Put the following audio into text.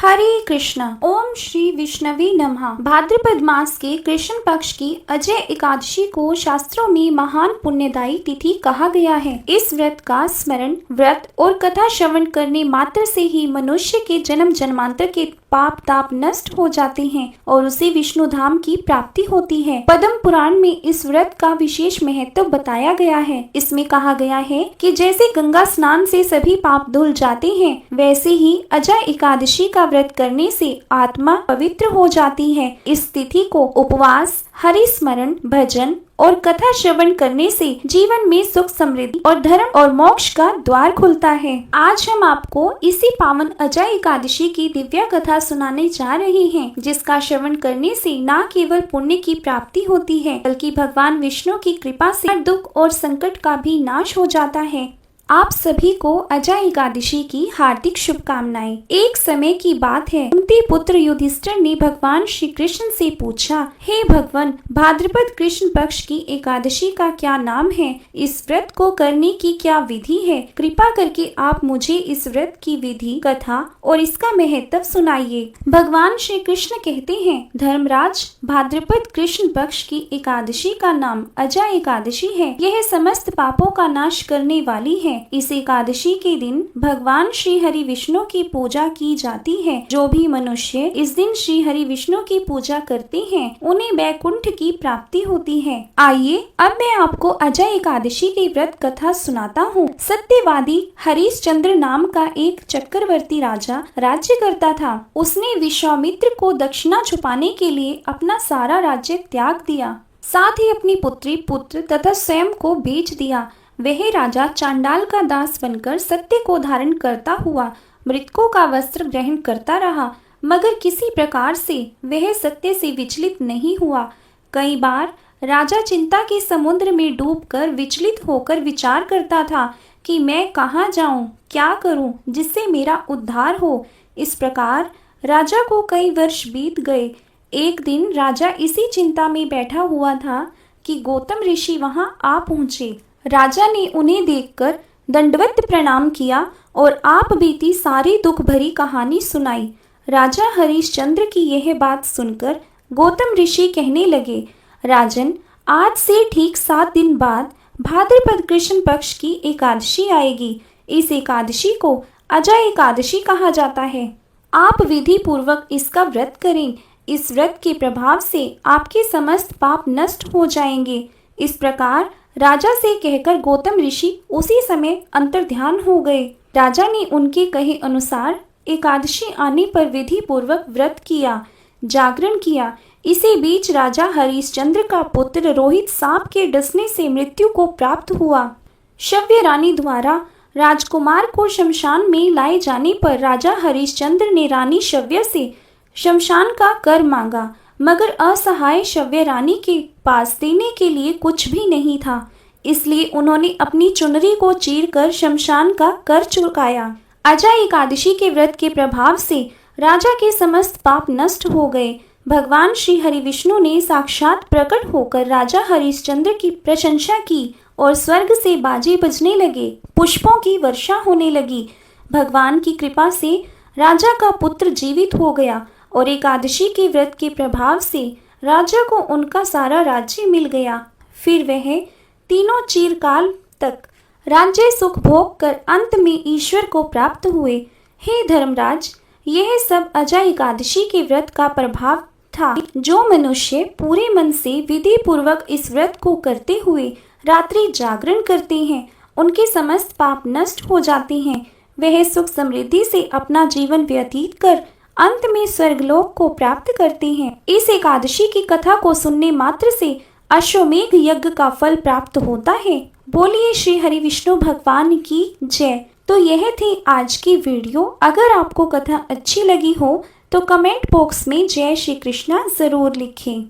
हरे कृष्णा। ओम श्री विष्णवे नमः। भाद्रपद मास के कृष्ण पक्ष की अजय एकादशी को शास्त्रों में महान पुण्यदायी तिथि कहा गया है। इस व्रत का स्मरण, व्रत और कथा श्रवण करने मात्र से ही मनुष्य के जन्म जन्मांतर के पाप ताप नष्ट हो जाते हैं और उसे विष्णु धाम की प्राप्ति होती है। पद्म पुराण में इस व्रत का विशेष महत्व बताया गया है। इसमें कहा गया है कि जैसे गंगा स्नान से सभी पाप धुल जाते हैं, वैसे ही अजय एकादशी का व्रत करने से आत्मा पवित्र हो जाती है। इस तिथि को उपवास, हरि स्मरण, भजन और कथा श्रवण करने से जीवन में सुख, समृद्धि और धर्म और मोक्ष का द्वार खुलता है। आज हम आपको इसी पावन अजय एकादशी की दिव्य कथा सुनाने जा रहे हैं, जिसका श्रवण करने से न केवल पुण्य की प्राप्ति होती है, बल्कि भगवान विष्णु की कृपा से हर दुख और संकट का भी नाश हो जाता है। आप सभी को अजय एकादशी की हार्दिक शुभकामनाएं। एक समय की बात है, कुंती पुत्र युधिष्ठिर ने भगवान श्री कृष्ण से पूछा, हे भगवान, भाद्रपद कृष्ण पक्ष की एकादशी का क्या नाम है? इस व्रत को करने की क्या विधि है? कृपा करके आप मुझे इस व्रत की विधि, कथा और इसका महत्व सुनाइए। भगवान श्री कृष्ण कहते हैं, धर्मराज, भाद्रपद कृष्ण पक्ष की एकादशी का नाम अजय एकादशी है। यह समस्त पापों का नाश करने वाली है। इस एकादशी के दिन भगवान श्री हरि विष्णु की पूजा की जाती है। जो भी मनुष्य इस दिन श्री हरि विष्णु की पूजा करते हैं, उन्हें वैकुंठ की प्राप्ति होती है। आइए अब मैं आपको अजय एकादशी की व्रत कथा सुनाता हूँ। सत्यवादी हरिश्चंद्र नाम का एक चक्रवर्ती राजा राज्य करता था। उसने विश्वामित्र को दक्षिणा छुपाने के लिए अपना सारा राज्य त्याग दिया, साथ ही अपनी पुत्री, पुत्र तथा स्वयं को बेच दिया। वह राजा चांडाल का दास बनकर सत्य को धारण करता हुआ मृतकों का वस्त्र ग्रहण करता रहा, मगर किसी प्रकार से वह सत्य से विचलित नहीं हुआ। कई बार राजा चिंता के समुद्र में डूबकर विचलित होकर विचार करता था कि मैं कहाँ जाऊं, क्या करूं जिससे मेरा उद्धार हो। इस प्रकार राजा को कई वर्ष बीत गए। एक दिन राजा इसी चिंता में बैठा हुआ था कि गौतम ऋषि वहां आ पहुंचे। राजा ने उन्हें देखकर दंडवत प्रणाम किया और आप बीती सारी दुख भरी कहानी सुनाई। राजा हरिश्चंद्र की यह बात सुनकर गौतम ऋषि कहने लगे, राजन, आज से ठीक 7 दिन बाद भाद्रपद कृष्ण पक्ष की एकादशी आएगी। इस एकादशी को अजय एकादशी कहा जाता है। आप विधि पूर्वक इसका व्रत करें। इस व्रत के प्रभाव से आपके समस्त पाप नष्ट हो जाएंगे। इस प्रकार राजा से कहकर गौतम ऋषि उसी समय अंतर्ध्यान हो गए। राजा ने उनके कहे अनुसार एकादशी आने पर विधि पूर्वक व्रत किया, जागरण किया। इसी बीच राजा हरिश्चंद्र का पुत्र रोहित सांप के डसने से मृत्यु को प्राप्त हुआ। शव्य रानी द्वारा राजकुमार को शमशान में लाए जाने पर राजा हरिश्चंद्र ने रानी शव्य से शमशान का कर मांगा, मगर असहाय शव्य रानी के पास देने के लिए कुछ भी नहीं था। इसलिए उन्होंने अपनी चुनरी को चीरकर शमशान का कर चुकाया। अजय एकादशी के व्रत के प्रभाव से राजा के समस्त पाप नष्ट हो गए। भगवान श्री हरि विष्णु ने साक्षात प्रकट होकर राजा हरिश्चंद्र की प्रशंसा की और स्वर्ग से बाजे बजने लगे, पुष्पों की वर्षा होने लगी। भगवान की कृपा से राजा का पुत्र जीवित हो गया और एकादशी के व्रत के प्रभाव से राजा को उनका सारा राज्य मिल गया। फिर वह तीनों चिरकाल तक राज्य सुख भोग कर अंत में ईश्वर को प्राप्त हुए। हे धर्मराज, यह सब अजय एकादशी के व्रत का प्रभाव था। जो मनुष्य पूरे मन से विधि पूर्वक इस व्रत को करते हुए रात्रि जागरण करते हैं, उनके समस्त पाप नष्ट हो जाते हैं। वह सुख समृद्धि से अपना जीवन व्यतीत कर अंत में स्वर्गलोक को प्राप्त करते हैं। इस एकादशी की कथा को सुनने मात्र से अश्वमेघ यज्ञ का फल प्राप्त होता है। बोलिए श्री हरि विष्णु भगवान की जय। तो यह थी आज की वीडियो। अगर आपको कथा अच्छी लगी हो तो कमेंट बॉक्स में जय श्री कृष्णा जरूर लिखें।